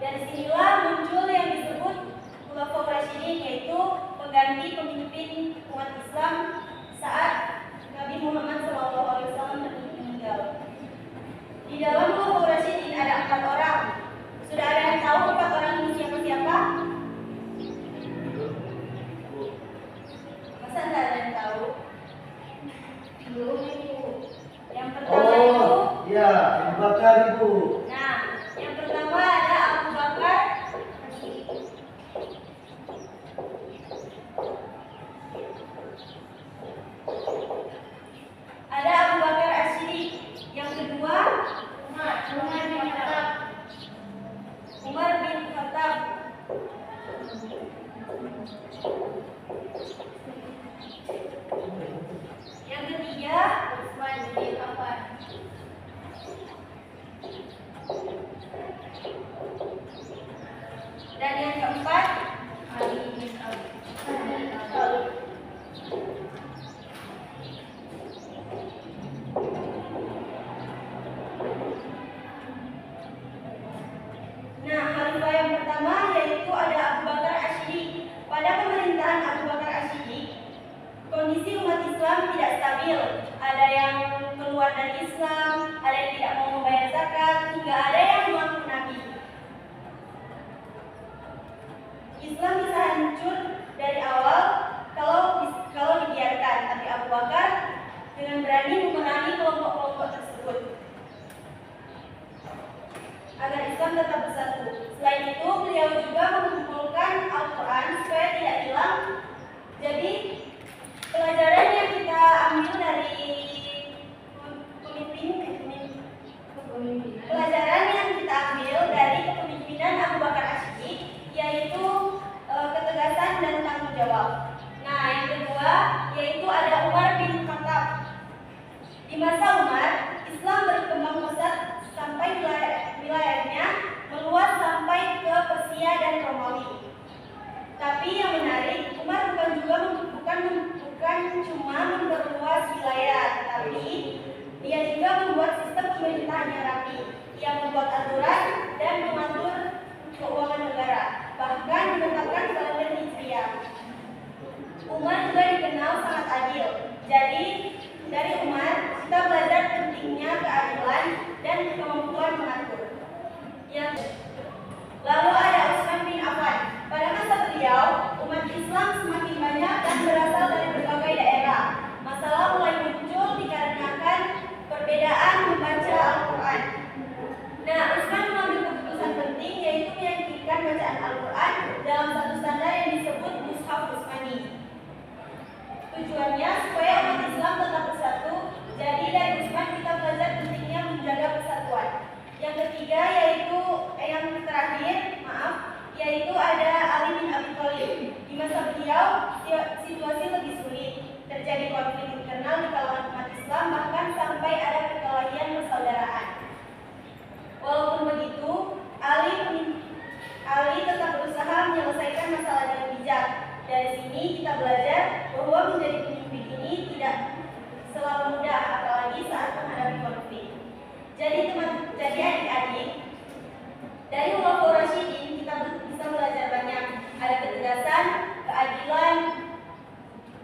Dari sinilah muncul yang disebut Khulafaur Rasyidin, yaitu pengganti pemimpin umat Islam saat Nabi Muhammad SAW meninggal. Di dalam Khulafaur Rasyidin ada 4 orang. Sudah ada yang tahu 4 orang ini siapa-siapa? Masa nggak ada yang tahu? Belum Ibu. Yang pertama itu. Ya, Abu Bakar Ibu. Nah, yang pertama ada Abu Bakar. Ada Abu Bakar As-Siddiq. Yang kedua Umar bin Khattab. Umar bin Khattab. Yang ketiga Utsman bin Affan. Dan yang keempat Ali bin Abi Thalib. Nah, khalifah yang pertama yaitu ada Abu Bakar As-Siddiq. Pada pemerintahan Abu Bakar As-Siddiq, kondisi umat Islam tidak stabil. Ada yang keluar dari Islam, ada yang tidak mau membayar zakat, hingga ada yang mengaku nabi. Islam bisa hancur dari awal kalau dibiarkan, tapi Abu Bakar dengan berani memerangi kelompok-kelompok tersebut agar Islam tetap bersatu. Selain itu, beliau juga mengumpulkan Al-Quran supaya tidak hilang. Jadi, pelajaran yang kita ambil dari kepemimpinan Abu Bakar As-Siddiq yaitu ketegasan dan tanggung jawab. Nah, yang kedua yaitu ada Umar bin Khattab. Di masa Umar, Islam berkembang pesat sampai wilayahnya meluas sampai ke Persia dan Romawi. Tapi yang menarik, Umar bukan cuma memperluas wilayah, tetapi dia juga membuat sistem pemerintahan yang rapi. Ia membuat aturan dan mengatur keuangan negara, bahkan menetapkan kalender Hijriah. Umar juga dikenal sangat adil. Jadi dari Umar kita belajar pentingnya keadilan dan kemampuan mengatur. Lalu ada Utsman bin Affan. Pada masa beliau, umat Islam semakin banyak dan berasal dari berbagai daerah. Masalah mulai muncul dikarenakan perbedaan membaca Al-Quran. Nah, Utsman mengambil keputusan penting yaitu meyakinkan bacaan Al-Quran dalam satu standar yang disebut Mushaf Utsmani. Tujuannya supaya umat Islam tetap bersatu. Jadi dari Utsman kita belajar pentingnya menjaga persatuan. Yang ketiga yaitu ada Ali bin Abi Thalib. Di masa beliau situasi lebih sulit, terjadi konflik internal di kalangan umat Islam, bahkan sampai ada perkelahian persaudaraan. Walaupun begitu, Ali tetap berusaha menyelesaikan masalah dengan bijak. Dari sini kita belajar bahwa menjadi pemimpin ini tidak selalu mudah, apalagi saat menghadapi konflik. Jadi adik-adik, dari Khulafaur Rasyidin kita bisa belajar banyak. Ada ketegasan, keadilan,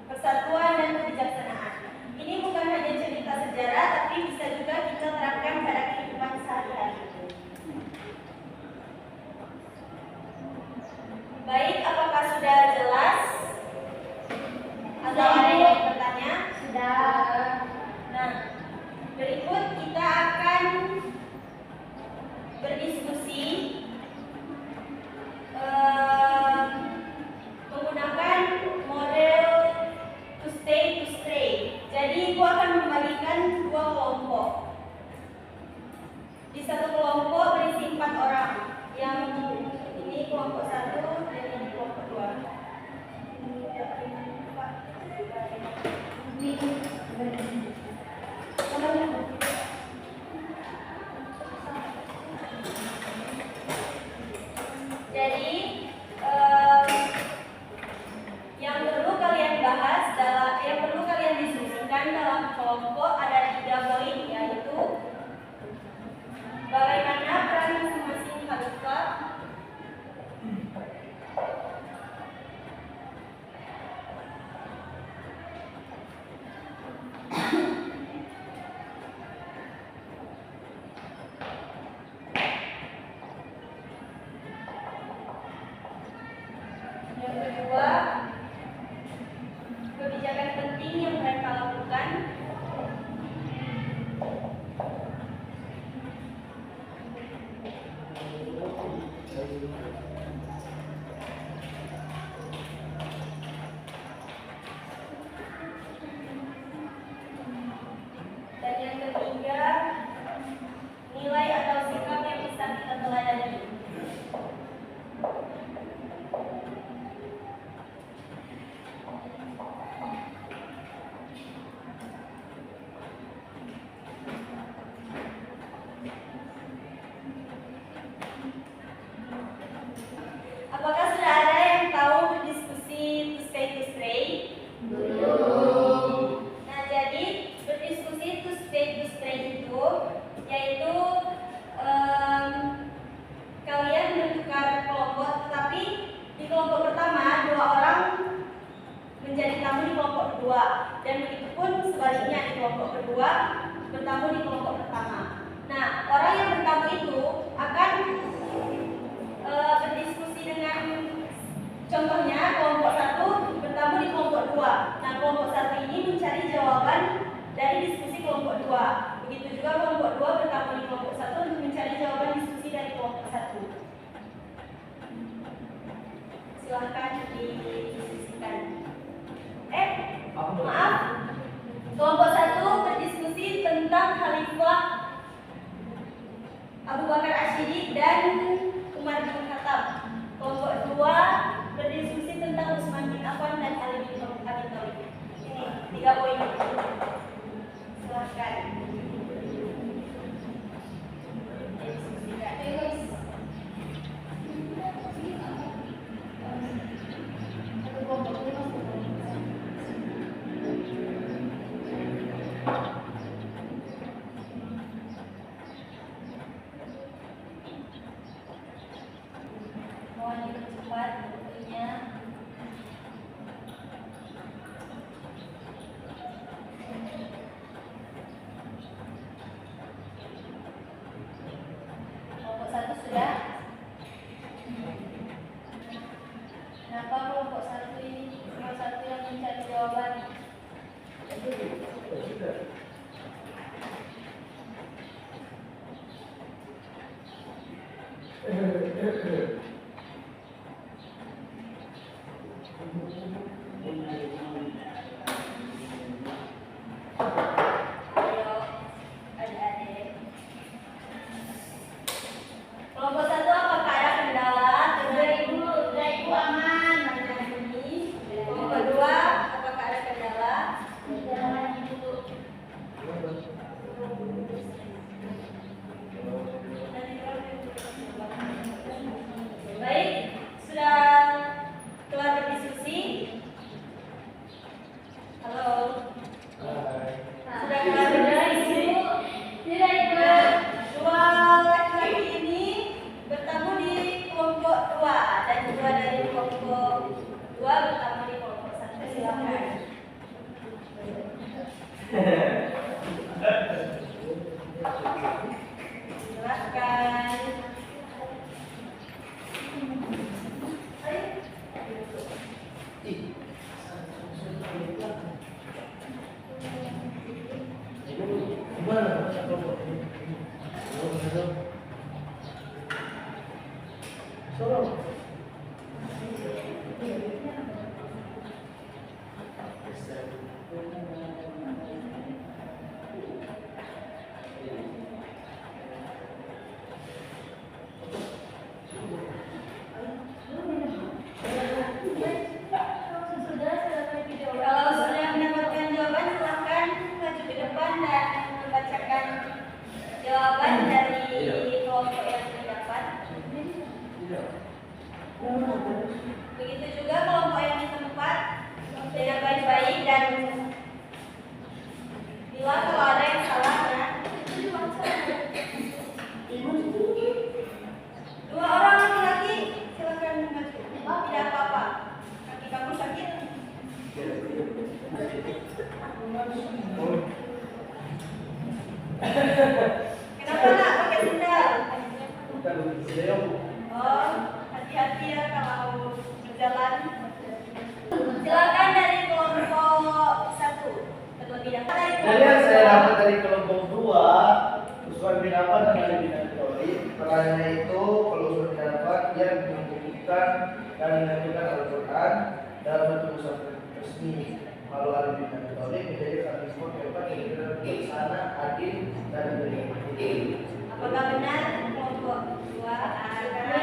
persatuan, dan kebijaksanaan. Ini bukan hanya cerita sejarah, tapi bisa juga kita terapkan pada kehidupan sehari-hari. Baik, apakah sudah jelas? Atau ada yang bertanya? Sudah. Nah, berikut kita akan berdiskusi menggunakan model to stay. Jadi Ibu akan membagikan 2 kelompok. Di satu kelompok berisi 4 orang. Yang ini kelompok 1 dan ini kelompok 2. Jadi yang perlu kalian diskusikan dalam kelompok ada 3 poin, yaitu bagaimana peran masing-masing khalifah, Yang kedua, kebijakan penting yang mereka lakukan. Dan yang ketiga, nilai atau sikap yang bisa kita teladani. Apakah sudah ada yang tahu berdiskusi to stay to stray? Belum. Nah, jadi berdiskusi to stay itu yaitu kalian bertukar kelompok, tetapi di kelompok pertama 2 orang menjadi tamu di kelompok kedua, dan begitu pun sebaliknya di kelompok kedua bertamu di kelompok pertama. Nah, orang yang bertamu itu akan berdiskusi dengan, contohnya kelompok 1 bertamu di kelompok 2. Nah, kelompok 1 ini mencari jawaban dari diskusi kelompok 2. Begitu juga kelompok 2 bertamu di kelompok 1 untuk mencari jawaban diskusi dari kelompok 1. Silahkan didiskusikan. Maaf. Kelompok 1 berdiskusi tentang Khalifah Abu Bakar Asyidi dan Umar bin Khattab. Kelompok 2 berdiskusi tentang Utsman bin Affan dan Ali bin Abi Thalib. Ini 3 poin. Silahkan. Mohon dipercepat waktunya. Kelompok 1 sudah. Kenapa kelompok 1 ini cuma 1 yang mencari jawaban? Ayo, adik-adik. Kelompok 1 apakah ada kendala? Sudah ibu aman. Kelompok 2 apakah ada kendala? Jangan ibu. Baik, sudah kelar berdiskusi. Halo. Sudah kelar berdiskusi. Dua laki-laki ini bertemu di kelompok 2 dan 2 dari kelompok 2 bertemu di kelompok 1. Silakan. Silakan. Kalau sudah mendapatkan jawaban, silahkan maju ke depan dan membacakan jawaban dari kelompok yang terdapat. Begitu juga kelompok yang di tempat dengan baik-baik, dan bila kalau ada yang salah ya. 2 orang laki-laki silakan maju. Tidak apa-apa. Kaki kamu sakit? Kenapa nak pakai sendal? Oh, hati-hati ya kalau jalan. Silakan dari kelompok 1 terlebih dahulu. Jadi yang saya dapat dari kelompok 2, Usman bin Affan dan Ali bin Abi Thalib, perannya itu kalau Usman bin Affan dia membukukan dan menentukan Al-Quran dalam bentuk mushaf resmi. Kalau Ali bin Abi Thalib menjadi khalifah keempat yang bijaksana, adil dan berilmu. Apakah benar kelompok 2? Benar.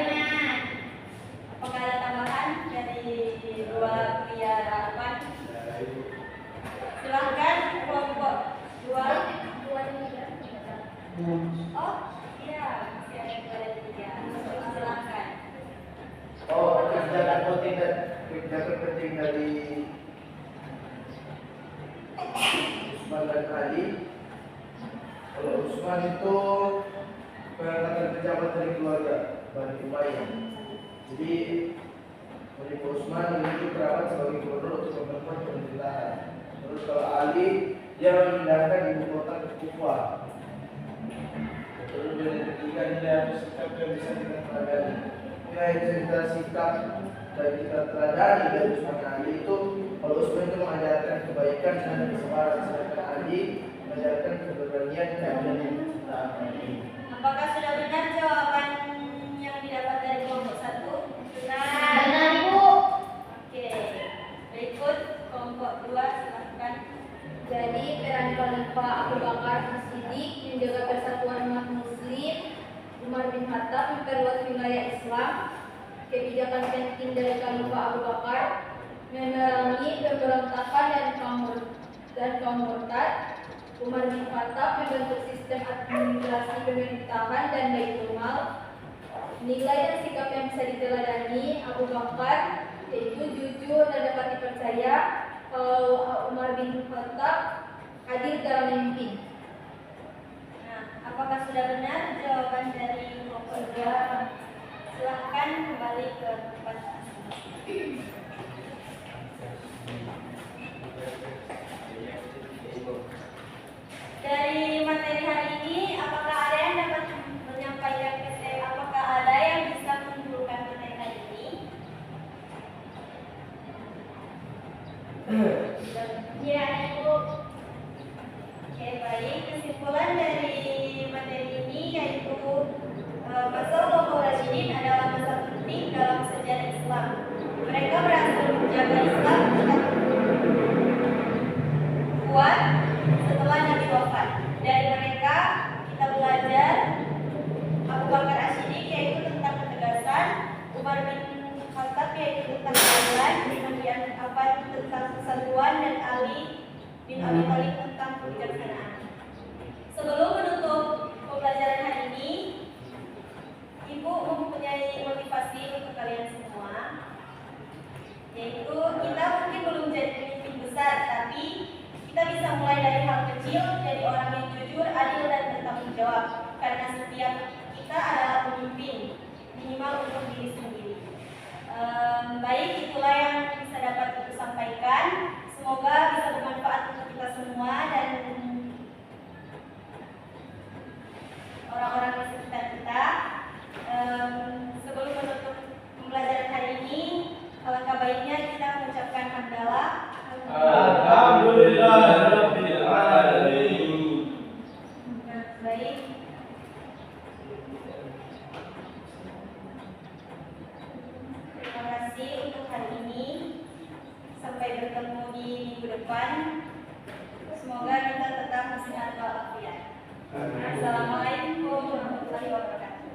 Apakah ada tambahan dari dua pria harapan? Silahkan kelompok 2. Oh iya, masih ada 2 dan 3. Silahkan. Oh, kebijakan penting dari Usman dan Ali. Kalau Usman itu pengangkatan pejabat dari keluarga Bani Umayyah. Jadi Khalifah Usman itu kerabat sebagai gubernur untuk memperkuat pemerintahan. Terus kalau Ali dia memindahkan ibu kota ke Kufah. Terus yang ketiga dia harus sikap yang bisa kita teladani. Nilai cerita sikap dan kita teladani dari Usman dan Ali itu, kalau Usman itu mengajarkan kebaikan dan kesabaran, sedangkan Ali mengajarkan keberanian dan kecintaan. Apakah sudah benar jawaban yang didapat dari kelompok 1? Benar. Benar, Ibu. Oke. Berikut kelompok 2, silahkan. Jadi peran Khalifah Abu Bakar As-Siddiq menjaga persatuan umat muslim, Umar bin Khattab memperluas wilayah Islam, kebijakan penting dari Khalifah Abu Bakar memerangi pemberontakan dan kaum murtad, Umar bin Khattab membentuk sistem administrasi pemerintahan dan Baitul Mal. Nilai dan sikap yang bisa diteladani Abu Bakar yaitu jujur dan dapat dipercaya. Kalau Umar bin Khattab adil dalam memimpin. Nah, apakah sudah benar jawaban dari kelompok 2? Silahkan kembali ke tempat. Dari materi hari ini, apakah ada yang dapat menyampaikan ke saya? Apakah ada yang bisa menyimpulkan materi hari ini? Ya, Ibu. Oke, baik. Kesimpulan dari materi ini yaitu masa Khulafaur Rasyidin adalah masa penting dalam sejarah Islam. Mereka berhasil menjaga Islam tetap kuat setelah Nabi wafat. Dari mereka kita belajar Abu Bakar As-Siddiq yaitu tentang ketegasan, Umar bin Khattab yaitu tentang keadilan, kemudian Affan tentang kesatuan, dan Ali bin Abi Thalib tentang kebijaksanaan. Sebelum menutup pembelajaran hari ini, Ibu mempunyai motivasi untuk kalian semua, yaitu kita mungkin belum jadi pemimpin besar, tapi kita bisa mulai dari hal kecil, jadi orang yang jujur, adil, dan bertanggung jawab. Karena setiap kita adalah pemimpin, minimal untuk diri sendiri. Baik, itulah yang bisa dapat Ibu sampaikan. Semoga bisa bermanfaat untuk kita semua dan orang-orang di sekitar kita. Sebelum menutup pembelajaran hari ini, alangkah baiknya kita mengucapkan hamdalah. Alhamdulillahirabbil alamin. Nah, baik. Terima kasih untuk hari ini. Sampai bertemu di minggu depan. Semoga kita tetap sehat walafiat. Assalamualaikum warahmatullahi wabarakatuh.